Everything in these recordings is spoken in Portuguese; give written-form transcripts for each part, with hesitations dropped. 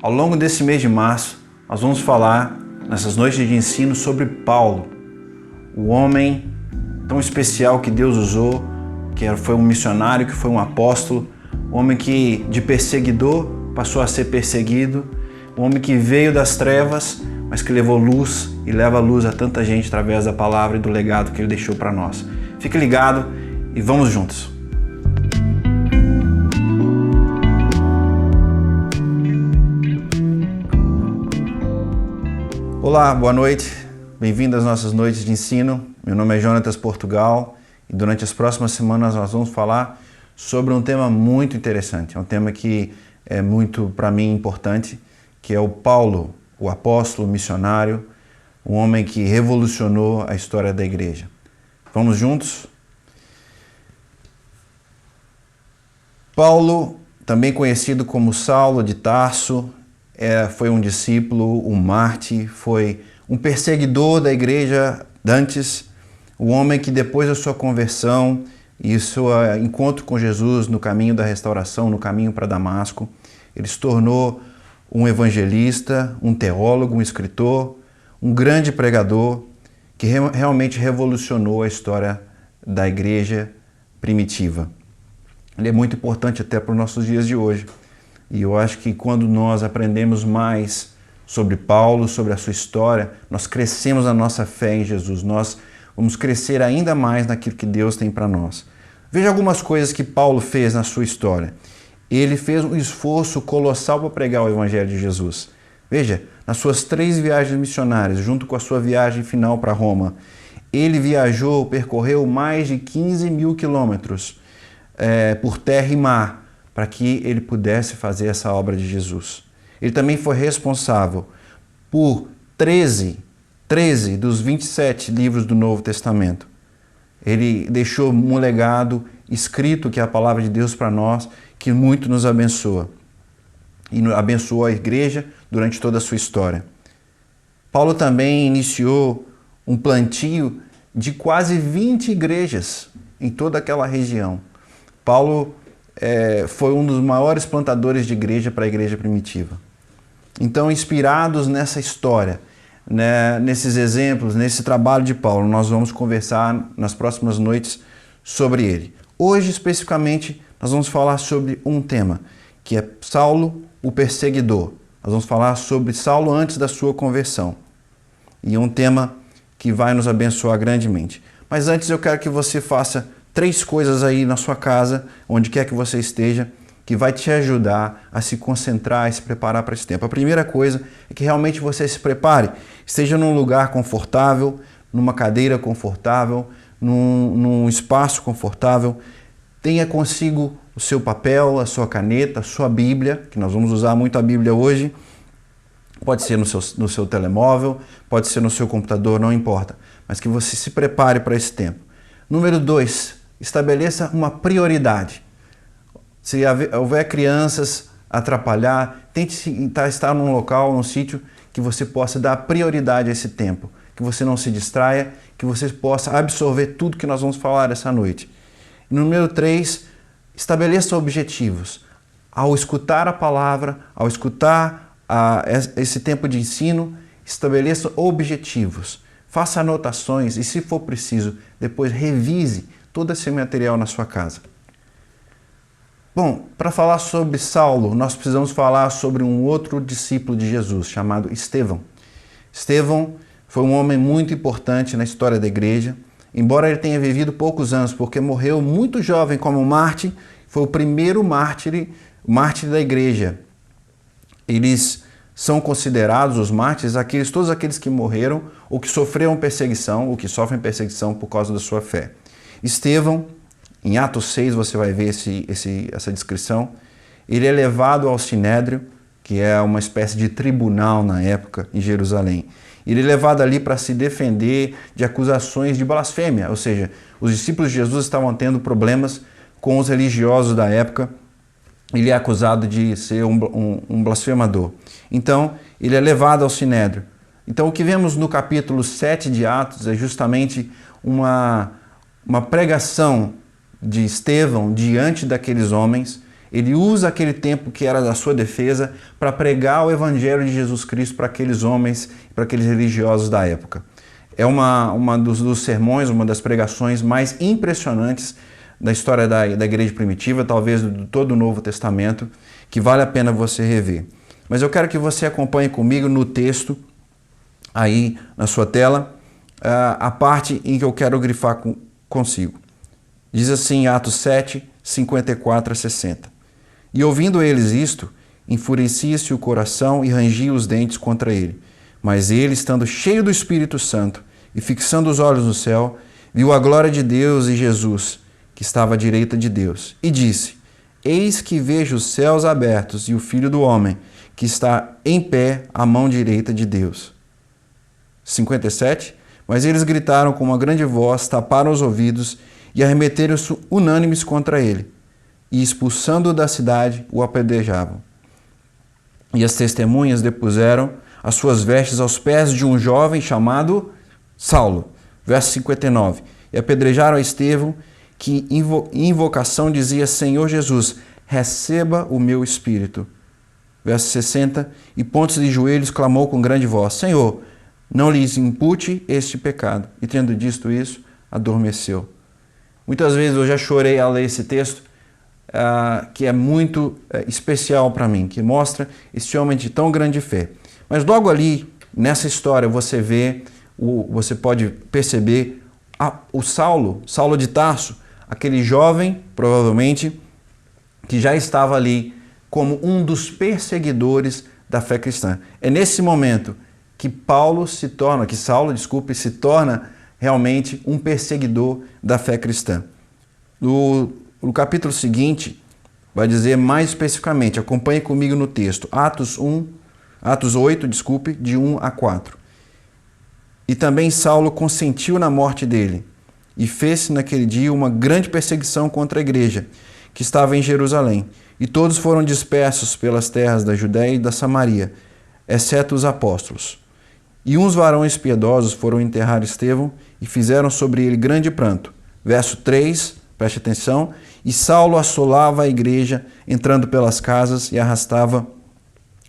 Ao longo desse mês de março, nós vamos falar, nessas noites de ensino, sobre Paulo, o homem tão especial que Deus usou, que foi um missionário, que foi um apóstolo, um homem que de perseguidor passou a ser perseguido, um homem que veio das trevas, mas que levou luz e leva luz a tanta gente através da palavra e do legado que ele deixou para nós. Fique ligado e vamos juntos! Olá, boa noite, bem-vindo às nossas noites de ensino. Meu nome é Jonatas Portugal e durante as próximas semanas nós vamos falar sobre um tema muito interessante, é um tema que é muito, para mim, importante, que é o Paulo, o apóstolo missionário, um homem que revolucionou a história da igreja. Vamos juntos? Paulo, também conhecido como Saulo de Tarso, foi um discípulo, um mártir, foi um perseguidor da igreja antes, um homem que depois da sua conversão e seu encontro com Jesus no caminho da restauração, no caminho para Damasco, ele se tornou um evangelista, um teólogo, um escritor, um grande pregador que realmente revolucionou a história da igreja primitiva. Ele é muito importante até para os nossos dias de hoje. E eu acho que quando nós aprendemos mais sobre Paulo, sobre a sua história, nós crescemos na nossa fé em Jesus, nós vamos crescer ainda mais naquilo que Deus tem para nós. Veja algumas coisas que Paulo fez na sua história. Ele fez um esforço colossal para pregar o Evangelho de Jesus. Veja, nas suas 3 viagens missionárias, junto com a sua viagem final para Roma, ele percorreu mais de 15 mil quilômetros por terra e mar, para que ele pudesse fazer essa obra de Jesus. Ele também foi responsável por 13 dos 27 livros do Novo Testamento. Ele deixou um legado escrito, que é a palavra de Deus para nós, que muito nos abençoa. E abençoou a igreja durante toda a sua história. Paulo também iniciou um plantio de quase 20 igrejas em toda aquela região. Paulo foi um dos maiores plantadores de igreja para a igreja primitiva. Então, inspirados nessa história, né, nesses exemplos, nesse trabalho de Paulo, nós vamos conversar nas próximas noites sobre ele. Hoje, especificamente, nós vamos falar sobre um tema, que é Saulo, o perseguidor. Nós vamos falar sobre Saulo antes da sua conversão. E é um tema que vai nos abençoar grandemente. Mas antes eu quero que você faça 3 coisas aí na sua casa, onde quer que você esteja, que vai te ajudar a se concentrar e se preparar para esse tempo. A primeira coisa é que realmente você se prepare, esteja num lugar confortável, numa cadeira confortável, num espaço confortável, tenha consigo o seu papel, a sua caneta, a sua Bíblia, que nós vamos usar muito a Bíblia hoje, pode ser no seu telemóvel, pode ser no seu computador, não importa, mas que você se prepare para esse tempo. Número 2, estabeleça uma prioridade. Se houver crianças atrapalhar, tente estar num local, num sítio que você possa dar prioridade a esse tempo, que você não se distraia, que você possa absorver tudo que nós vamos falar essa noite. E número 3, estabeleça objetivos. Ao escutar a palavra, ao escutar esse tempo de ensino, estabeleça objetivos. Faça anotações e, se for preciso, depois revise todo esse material na sua casa. Bom, para falar sobre Saulo, nós precisamos falar sobre um outro discípulo de Jesus, chamado Estevão. Estevão foi um homem muito importante na história da igreja, embora ele tenha vivido poucos anos, porque morreu muito jovem como mártir, foi o primeiro mártir da igreja. Eles são considerados os mártires todos aqueles que morreram ou que sofreram perseguição, ou que sofrem perseguição por causa da sua fé. Estevão, em Atos 6 você vai ver essa descrição, ele é levado ao Sinédrio, que é uma espécie de tribunal na época em Jerusalém. Ele é levado ali para se defender de acusações de blasfêmia, ou seja, os discípulos de Jesus estavam tendo problemas com os religiosos da época. Ele é acusado de ser um blasfemador. Então, ele é levado ao Sinédrio. Então, o que vemos no capítulo 7 de Atos é justamente uma pregação de Estevão diante daqueles homens. Ele usa aquele tempo que era da sua defesa para pregar o evangelho de Jesus Cristo para aqueles homens, para aqueles religiosos da época. É uma dos sermões, uma das pregações mais impressionantes da história da igreja primitiva, talvez de todo o Novo Testamento, que vale a pena você rever. Mas eu quero que você acompanhe comigo no texto, aí na sua tela, a parte em que eu quero grifar consigo. Diz assim, Atos 7, 54 a 60. E ouvindo eles isto, enfurecia-se o coração e rangia os dentes contra ele. Mas ele, estando cheio do Espírito Santo e fixando os olhos no céu, viu a glória de Deus e Jesus, que estava à direita de Deus, e disse, eis que vejo os céus abertos e o Filho do Homem, que está em pé à mão direita de Deus. 57. Mas eles gritaram com uma grande voz, taparam os ouvidos e arremeteram-se unânimes contra ele, e expulsando-o da cidade, o apedrejavam. E as testemunhas depuseram as suas vestes aos pés de um jovem chamado Saulo. Verso 59. E apedrejaram a Estevão, que em invocação dizia, Senhor Jesus, receba o meu espírito. Verso 60. E pontos de joelhos clamou com grande voz, Senhor, não lhes impute este pecado. E tendo dito isso, adormeceu. Muitas vezes eu já chorei ao ler esse texto, que é muito especial para mim, que mostra esse homem de tão grande fé. Mas logo ali, nessa história, você pode perceber o Saulo de Tarso, aquele jovem, provavelmente, que já estava ali como um dos perseguidores da fé cristã. É nesse momento que Saulo se torna realmente um perseguidor da fé cristã. No capítulo seguinte, vai dizer mais especificamente, acompanhe comigo no texto, Atos 8, de 1 a 4. E também Saulo consentiu na morte dele, e fez-se naquele dia uma grande perseguição contra a igreja, que estava em Jerusalém, e todos foram dispersos pelas terras da Judéia e da Samaria, exceto os apóstolos. E uns varões piedosos foram enterrar Estevão e fizeram sobre ele grande pranto. Verso 3, preste atenção. E Saulo assolava a igreja, entrando pelas casas e arrastava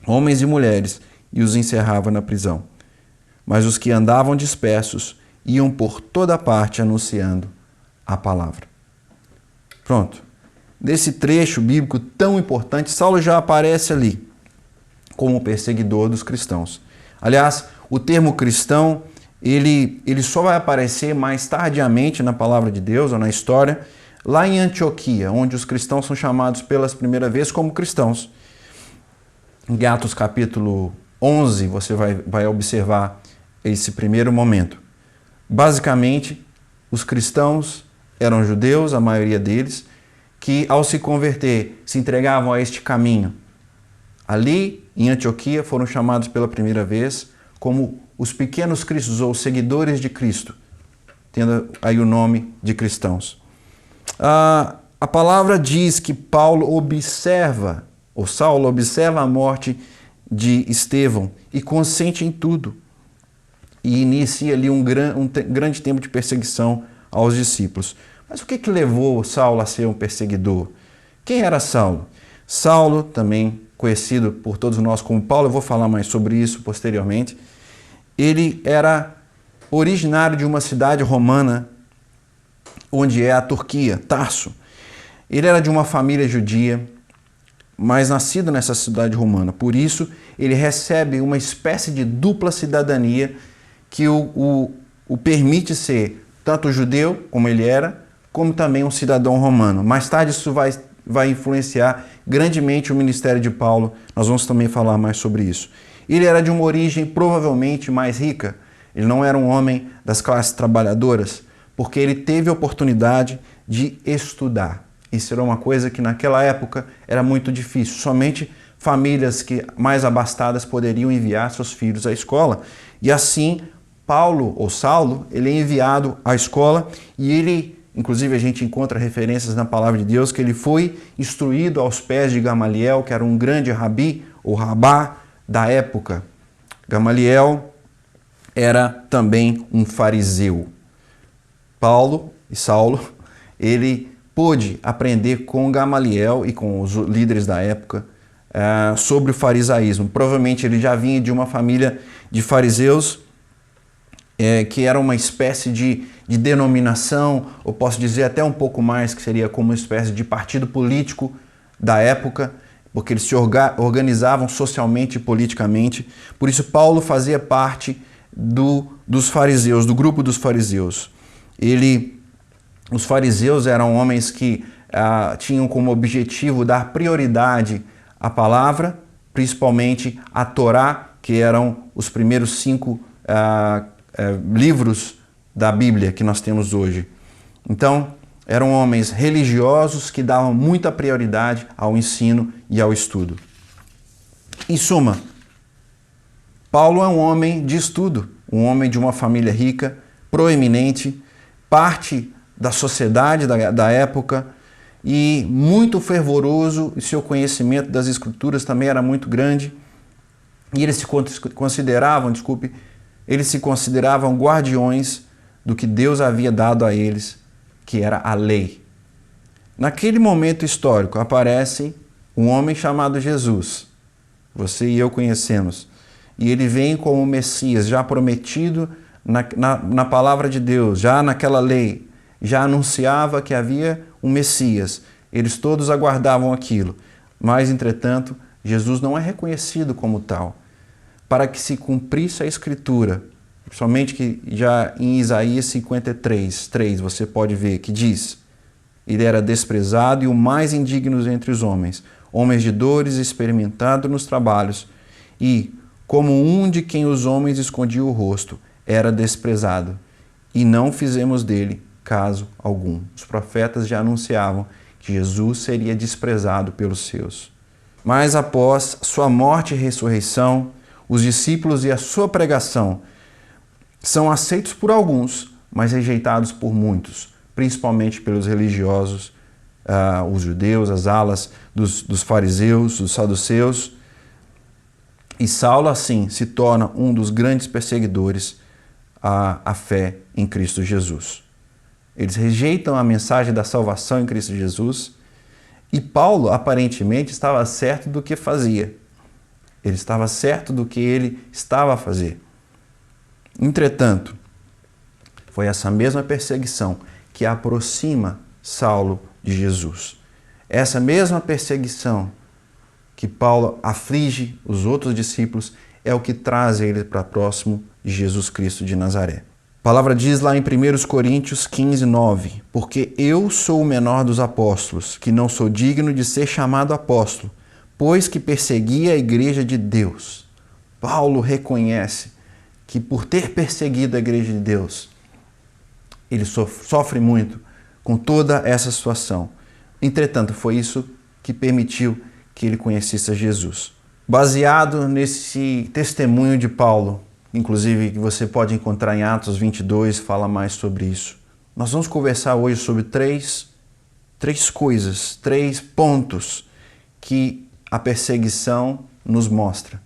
homens e mulheres e os encerrava na prisão. Mas os que andavam dispersos iam por toda parte anunciando a palavra. Pronto. Nesse trecho bíblico tão importante, Saulo já aparece ali como perseguidor dos cristãos. Aliás, o termo cristão, ele só vai aparecer mais tardiamente na palavra de Deus, ou na história, lá em Antioquia, onde os cristãos são chamados pela primeira vez como cristãos. Em Atos capítulo 11, você vai observar esse primeiro momento. Basicamente, os cristãos eram judeus, a maioria deles, que ao se converter, se entregavam a este caminho. Ali, em Antioquia, foram chamados pela primeira vez como os pequenos cristos, ou seguidores de Cristo, tendo aí o nome de cristãos. A palavra diz que Saulo observa a morte de Estevão e consente em tudo. E inicia ali um grande tempo de perseguição aos discípulos. Mas o que levou Saulo a ser um perseguidor? Quem era Saulo? Saulo, também conhecido por todos nós como Paulo, eu vou falar mais sobre isso posteriormente. Ele era originário de uma cidade romana, onde é a Turquia, Tarso. Ele era de uma família judia, mas nascido nessa cidade romana. Por isso, ele recebe uma espécie de dupla cidadania que o permite ser tanto judeu, como ele era, como também um cidadão romano. Mais tarde, isso vai influenciar grandemente o ministério de Paulo. Nós vamos também falar mais sobre isso. Ele era de uma origem provavelmente mais rica. Ele não era um homem das classes trabalhadoras, porque ele teve a oportunidade de estudar. Isso era uma coisa que naquela época era muito difícil. Somente famílias mais abastadas poderiam enviar seus filhos à escola. E assim, Saulo, ele é enviado à escola e ele, inclusive a gente encontra referências na palavra de Deus, que ele foi instruído aos pés de Gamaliel, que era um grande rabi, ou rabá da época. Gamaliel era também um fariseu. Saulo, ele, pôde aprender com Gamaliel e com os líderes da época sobre o farisaísmo. Provavelmente ele já vinha de uma família de fariseus, que era uma espécie de denominação, ou posso dizer até um pouco mais, que seria como uma espécie de partido político da época, porque eles se organizavam socialmente e politicamente. Por isso Paulo fazia parte dos fariseus, do grupo dos fariseus. Os fariseus eram homens que tinham como objetivo dar prioridade à palavra, principalmente à Torá, que eram os primeiros 5 livros da Bíblia que nós temos hoje. Então, eram homens religiosos que davam muita prioridade ao ensino e ao estudo. Em suma, Paulo é um homem de estudo, um homem de uma família rica, proeminente, parte da sociedade da época e muito fervoroso, e seu conhecimento das Escrituras também era muito grande. E eles se consideravam guardiões do que Deus havia dado a eles, que era a lei. Naquele momento histórico aparece um homem chamado Jesus, você e eu conhecemos, e ele vem como Messias, já prometido na palavra de Deus, já naquela lei, já anunciava que havia um Messias. Eles todos aguardavam aquilo, mas, entretanto, Jesus não é reconhecido como tal. Para que se cumprisse a Escritura, somente que já em Isaías 53:3 você pode ver que diz: ele era desprezado e o mais indigno entre os homens, homens de dores, experimentado nos trabalhos, e, como um de quem os homens escondiam o rosto, era desprezado, e não fizemos dele caso algum. Os profetas já anunciavam que Jesus seria desprezado pelos seus. Mas após sua morte e ressurreição, os discípulos e a sua pregação são aceitos por alguns, mas rejeitados por muitos, principalmente pelos religiosos, os judeus, as alas dos fariseus, dos saduceus. E Saulo, assim, se torna um dos grandes perseguidores à fé em Cristo Jesus. Eles rejeitam a mensagem da salvação em Cristo Jesus, e Paulo, aparentemente, estava certo do que fazia. Ele estava certo do que ele estava a fazer. Entretanto, foi essa mesma perseguição que aproxima Saulo de Jesus. Essa mesma perseguição que Paulo aflige os outros discípulos é o que traz ele para próximo de Jesus Cristo de Nazaré. A palavra diz lá em 1 Coríntios 15:9, porque eu sou o menor dos apóstolos, que não sou digno de ser chamado apóstolo, pois que persegui a igreja de Deus. Paulo reconhece que por ter perseguido a igreja de Deus, ele sofre muito com toda essa situação. Entretanto, foi isso que permitiu que ele conhecesse a Jesus. Baseado nesse testemunho de Paulo, inclusive que você pode encontrar em Atos 22, fala mais sobre isso. Nós vamos conversar hoje sobre três coisas, 3 pontos que a perseguição nos mostra.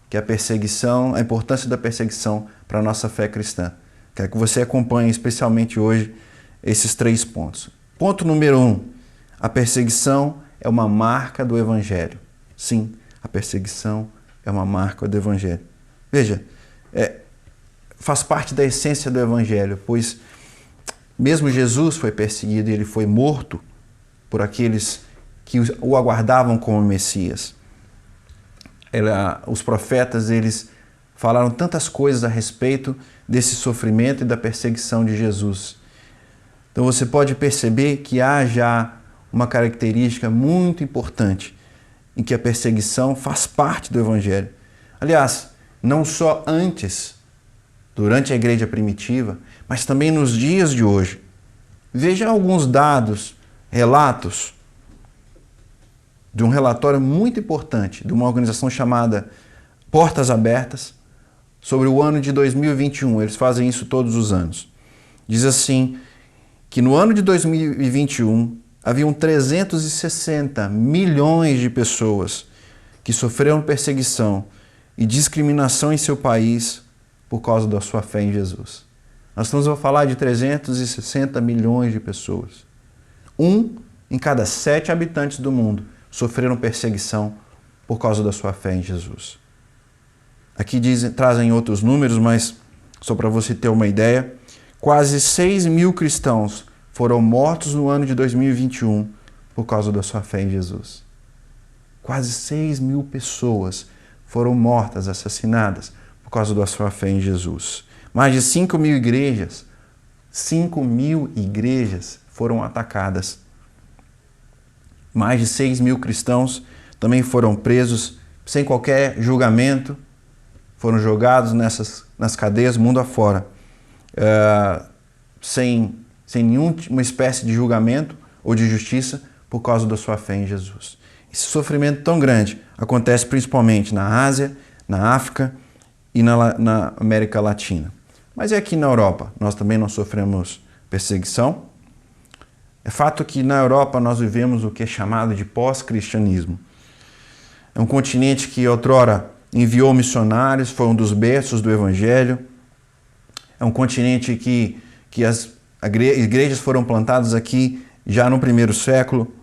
Que a importância da perseguição para a nossa fé cristã. Quero que você acompanhe especialmente hoje esses 3 pontos. Ponto número 1, a perseguição é uma marca do Evangelho. Sim, a perseguição é uma marca do Evangelho. Veja, faz parte da essência do Evangelho, pois mesmo Jesus foi perseguido e ele foi morto por aqueles que o aguardavam como Messias. Os profetas, eles falaram tantas coisas a respeito desse sofrimento e da perseguição de Jesus. Então você pode perceber que há já uma característica muito importante em que a perseguição faz parte do Evangelho. Aliás, não só antes, durante a igreja primitiva, mas também nos dias de hoje. Veja alguns dados, relatos de um relatório muito importante de uma organização chamada Portas Abertas sobre o ano de 2021. Eles fazem isso todos os anos. Diz assim que no ano de 2021 haviam 360 milhões de pessoas que sofreram perseguição e discriminação em seu país por causa da sua fé em Jesus. Nós estamos a falar de 360 milhões de pessoas. Um em cada 7 habitantes do mundo sofreram perseguição por causa da sua fé em Jesus. Aqui trazem outros números, mas só para você ter uma ideia, quase 6.000 cristãos foram mortos no ano de 2021 por causa da sua fé em Jesus. Quase 6.000 pessoas foram mortas, assassinadas por causa da sua fé em Jesus. Mais de 5.000 igrejas foram atacadas. Mais de 6.000 cristãos também foram presos sem qualquer julgamento, foram jogados nas cadeias mundo afora, sem nenhuma espécie de julgamento ou de justiça por causa da sua fé em Jesus. Esse sofrimento tão grande acontece principalmente na Ásia, na África e na América Latina. Mas e aqui na Europa? Nós também não sofremos perseguição? É fato que na Europa nós vivemos o que é chamado de pós-cristianismo. É um continente que outrora enviou missionários, foi um dos berços do Evangelho. É um continente que as igrejas foram plantadas aqui já no primeiro século,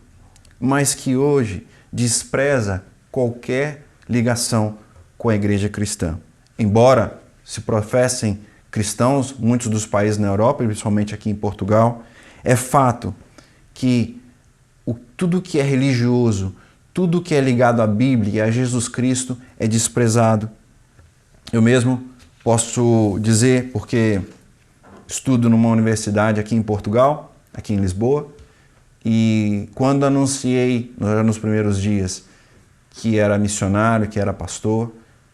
mas que hoje despreza qualquer ligação com a igreja cristã. Embora se professem cristãos, muitos dos países na Europa, principalmente aqui em Portugal, é fato que tudo que é religioso, tudo que é ligado à Bíblia e a Jesus Cristo é desprezado. Eu mesmo posso dizer, porque estudo numa universidade aqui em Portugal, aqui em Lisboa, e quando anunciei, nos primeiros dias, que era missionário, que era pastor,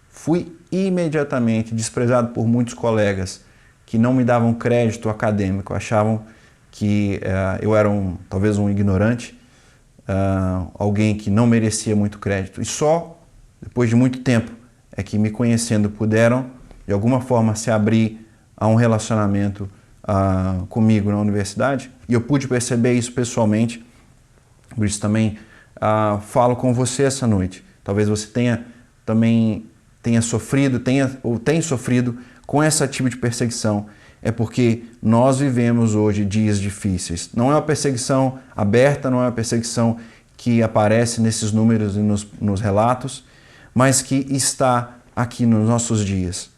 fui imediatamente desprezado por muitos colegas que não me davam crédito acadêmico, achavam que eu era talvez um ignorante, alguém que não merecia muito crédito. E só depois de muito tempo é que, me conhecendo, puderam de alguma forma se abrir a um relacionamento comigo na universidade, e eu pude perceber isso pessoalmente. Por isso também falo com você essa noite. Talvez você tenha sofrido com esse tipo de perseguição. É porque nós vivemos hoje dias difíceis. Não é uma perseguição aberta, não é uma perseguição que aparece nesses números e nos relatos, mas que está aqui nos nossos dias.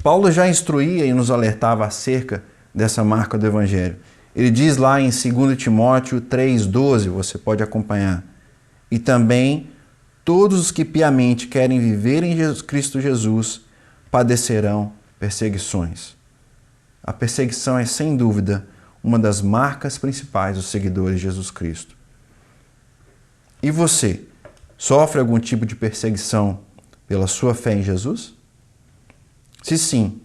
Paulo já instruía e nos alertava acerca dessa marca do Evangelho. Ele diz lá em 2 Timóteo 3,12, você pode acompanhar. E também todos os que piamente querem viver em Cristo Jesus padecerão perseguições. A perseguição é, sem dúvida, uma das marcas principais dos seguidores de Jesus Cristo. E você, sofre algum tipo de perseguição pela sua fé em Jesus? Se sim,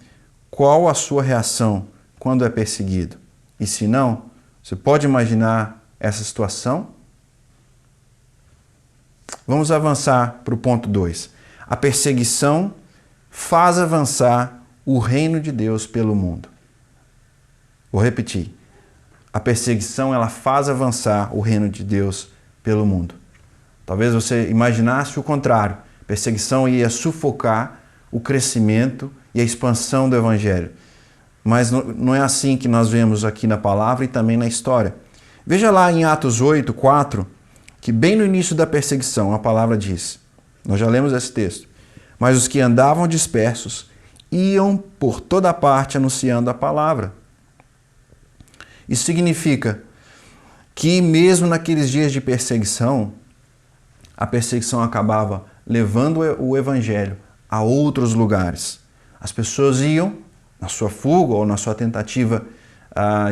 qual a sua reação quando é perseguido? E se não, você pode imaginar essa situação? Vamos avançar para o ponto 2. A perseguição faz avançar o reino de Deus pelo mundo. Vou repetir. A perseguição, ela faz avançar o reino de Deus pelo mundo. Talvez você imaginasse o contrário. A perseguição ia sufocar o crescimento e a expansão do Evangelho. Mas não é assim que nós vemos aqui na palavra e também na história. Veja lá em Atos 8, 4, que bem no início da perseguição a palavra diz, nós já lemos esse texto, mas os que andavam dispersos iam por toda parte anunciando a palavra. Isso significa que mesmo naqueles dias de perseguição, a perseguição acabava levando o Evangelho a outros lugares. As pessoas iam, na sua fuga ou na sua tentativa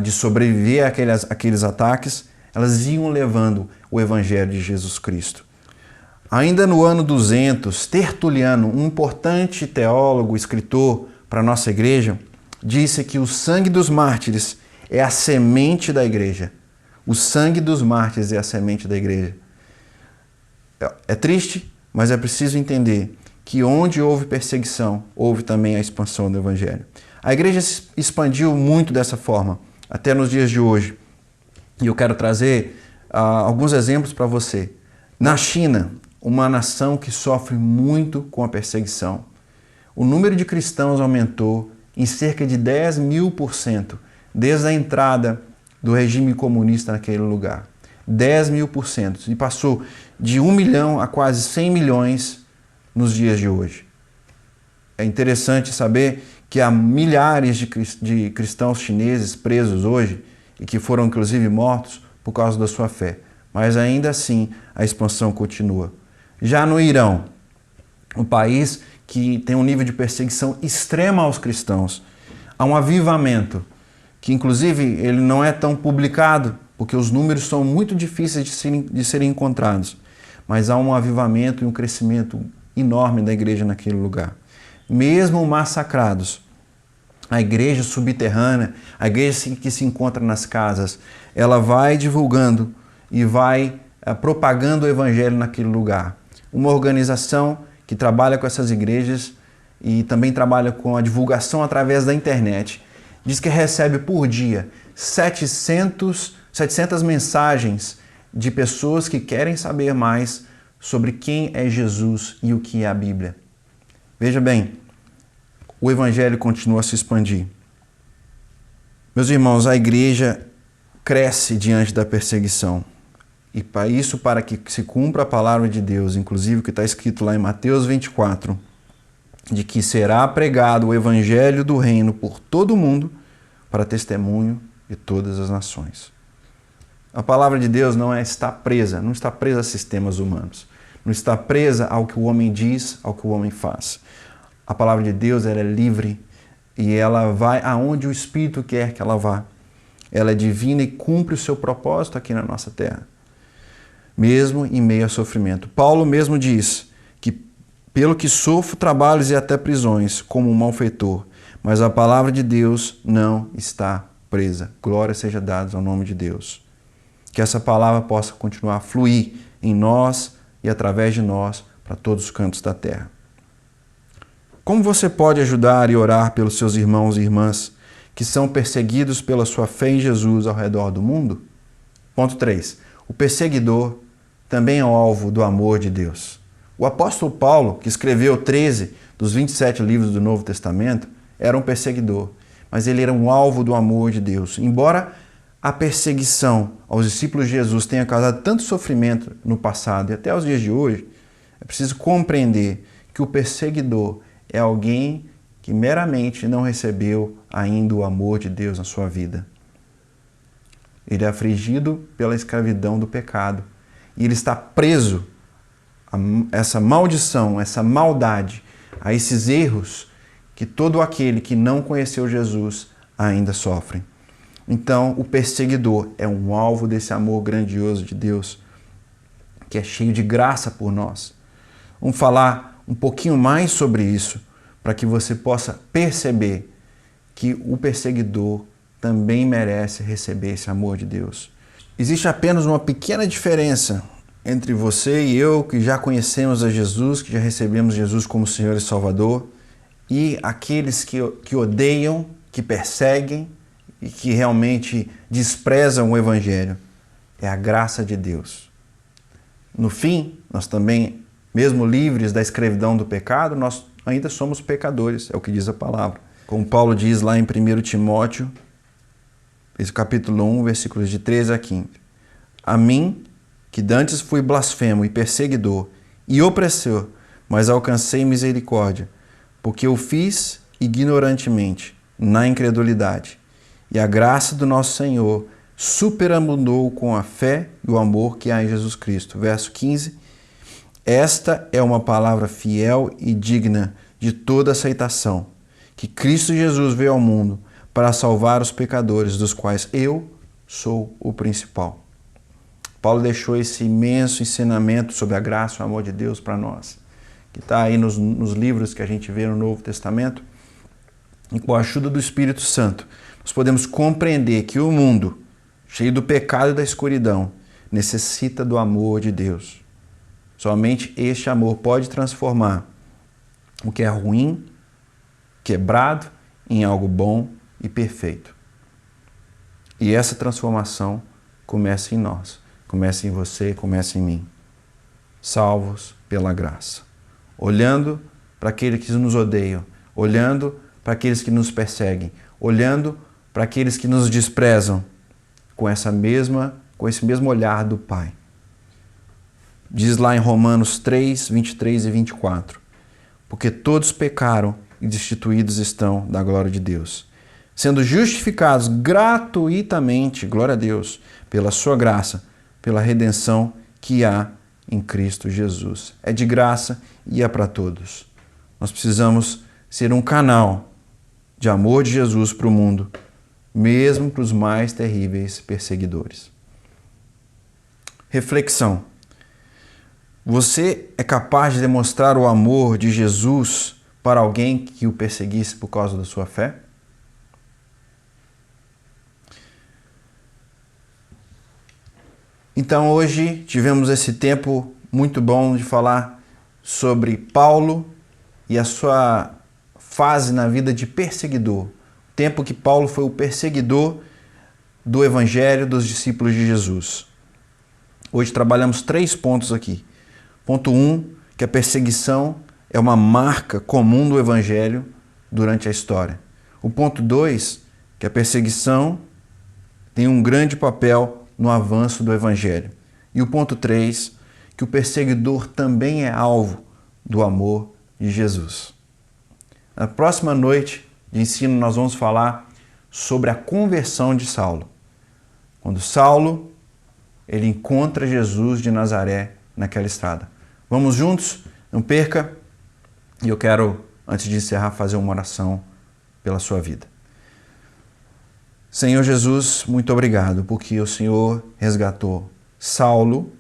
de sobreviver àqueles ataques, elas iam levando o Evangelho de Jesus Cristo. Ainda no ano 200, Tertuliano, um importante teólogo, escritor para a nossa igreja, disse que o sangue dos mártires é a semente da igreja. O sangue dos mártires é a semente da igreja. É triste, mas é preciso entender que onde houve perseguição, houve também a expansão do Evangelho. A igreja se expandiu muito dessa forma, até nos dias de hoje. E eu quero trazer alguns exemplos para você. Na China, uma nação que sofre muito com a perseguição, o número de cristãos aumentou em cerca de 10.000% desde a entrada do regime comunista naquele lugar. 10.000%. E passou de 1 milhão a quase 100 milhões nos dias de hoje. É interessante saber que há milhares de cristãos chineses presos hoje e que foram inclusive mortos por causa da sua fé. Mas ainda assim a expansão continua. Já no Irão, um país que tem um nível de perseguição extrema aos cristãos, há um avivamento, que inclusive ele não é tão publicado, porque os números são muito difíceis de serem encontrados, mas há um avivamento e um crescimento enorme da igreja naquele lugar. Mesmo massacrados, a igreja subterrânea, a igreja que se encontra nas casas, ela vai divulgando e vai propagando o evangelho naquele lugar. Uma organização que trabalha com essas igrejas e também trabalha com a divulgação através da internet, diz que recebe por dia 700 mensagens de pessoas que querem saber mais sobre quem é Jesus e o que é a Bíblia. Veja bem, o evangelho continua a se expandir. Meus irmãos, a igreja cresce diante da perseguição. E para isso, para que se cumpra a palavra de Deus, inclusive o que está escrito lá em Mateus 24, de que será pregado o evangelho do reino por todo o mundo para testemunho de todas as nações. A palavra de Deus não está presa a sistemas humanos. Não está presa ao que o homem diz, ao que o homem faz. A palavra de Deus ela é livre e ela vai aonde o Espírito quer que ela vá. Ela é divina e cumpre o seu propósito aqui na nossa terra, mesmo em meio a sofrimento. Paulo mesmo diz que pelo que sofro trabalhos e até prisões como um malfeitor, mas a palavra de Deus não está presa. Glória seja dada ao nome de Deus. Que essa palavra possa continuar a fluir em nós e através de nós para todos os cantos da terra. Como você pode ajudar e orar pelos seus irmãos e irmãs que são perseguidos pela sua fé em Jesus ao redor do mundo? Ponto 3. O perseguidor também é o alvo do amor de Deus. O apóstolo Paulo, que escreveu 13 dos 27 livros do Novo Testamento, era um perseguidor, mas ele era um alvo do amor de Deus. Embora a perseguição aos discípulos de Jesus tenha causado tanto sofrimento no passado e até os dias de hoje, é preciso compreender que o perseguidor é alguém que meramente não recebeu ainda o amor de Deus na sua vida. Ele é afligido pela escravidão do pecado e ele está preso a essa maldição, essa maldade, a esses erros que todo aquele que não conheceu Jesus ainda sofre. Então, o perseguidor é um alvo desse amor grandioso de Deus, que é cheio de graça por nós. Vamos falar um pouquinho mais sobre isso, para que você possa perceber que o perseguidor também merece receber esse amor de Deus. Existe apenas uma pequena diferença entre você e eu, que já conhecemos a Jesus, que já recebemos Jesus como Senhor e Salvador, e aqueles que odeiam, que perseguem e que realmente desprezam o Evangelho. É a graça de Deus. No fim, nós também, mesmo livres da escravidão do pecado, nós ainda somos pecadores, é o que diz a palavra. Como Paulo diz lá em 1 Timóteo, esse capítulo 1, versículos de 13 a 15. A mim, que dantes fui blasfemo e perseguidor e opressor, mas alcancei misericórdia, porque eu fiz ignorantemente, na incredulidade. E a graça do nosso Senhor superabundou com a fé e o amor que há em Jesus Cristo. Verso 15. Esta é uma palavra fiel e digna de toda aceitação, que Cristo Jesus veio ao mundo para salvar os pecadores, dos quais eu sou o principal. Paulo deixou esse imenso ensinamento sobre a graça e o amor de Deus para nós, que está aí nos livros que a gente vê no Novo Testamento. E com a ajuda do Espírito Santo, nós podemos compreender que o mundo, cheio do pecado e da escuridão, necessita do amor de Deus. Somente este amor pode transformar o que é ruim, quebrado, em algo bom e perfeito. E essa transformação começa em nós, começa em você, começa em mim. Salvos pela graça. Olhando para aqueles que nos odeiam, olhando para aqueles que nos perseguem, olhando para aqueles que nos desprezam, com esse mesmo olhar do Pai. Diz lá em Romanos 3, 23 e 24, porque todos pecaram e destituídos estão da glória de Deus, sendo justificados gratuitamente, glória a Deus, pela sua graça, pela redenção que há em Cristo Jesus. É de graça e é para todos. Nós precisamos ser um canal de amor de Jesus para o mundo, mesmo para os mais terríveis perseguidores. Reflexão. Você é capaz de demonstrar o amor de Jesus para alguém que o perseguisse por causa da sua fé? Então hoje tivemos esse tempo muito bom de falar sobre Paulo e a sua fase na vida de perseguidor. O tempo que Paulo foi o perseguidor do Evangelho dos discípulos de Jesus. Hoje trabalhamos 3 pontos aqui. Ponto 1, que a perseguição é uma marca comum do Evangelho durante a história. O ponto 2, que a perseguição tem um grande papel no avanço do Evangelho. E o ponto 3, que o perseguidor também é alvo do amor de Jesus. Na próxima noite de ensino nós vamos falar sobre a conversão de Saulo. Quando Saulo ele encontra Jesus de Nazaré naquela estrada. Vamos juntos? Não perca. E eu quero, antes de encerrar, fazer uma oração pela sua vida. Senhor Jesus, muito obrigado, porque o Senhor resgatou Saulo,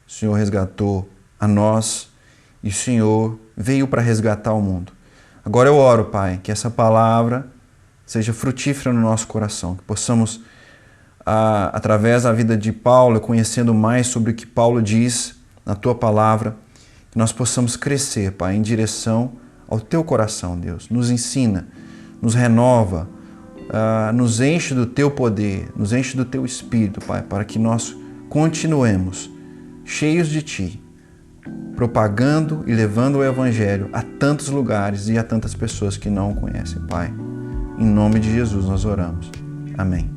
o Senhor resgatou a nós e o Senhor veio para resgatar o mundo. Agora eu oro, Pai, que essa palavra seja frutífera no nosso coração, que possamos, através da vida de Paulo, conhecendo mais sobre o que Paulo diz na Tua palavra, que nós possamos crescer, Pai, em direção ao Teu coração, Deus. Nos ensina, nos renova, nos enche do Teu poder, nos enche do Teu Espírito, Pai, para que nós continuemos cheios de Ti, propagando e levando o Evangelho a tantos lugares e a tantas pessoas que não o conhecem, Pai. Em nome de Jesus nós oramos. Amém.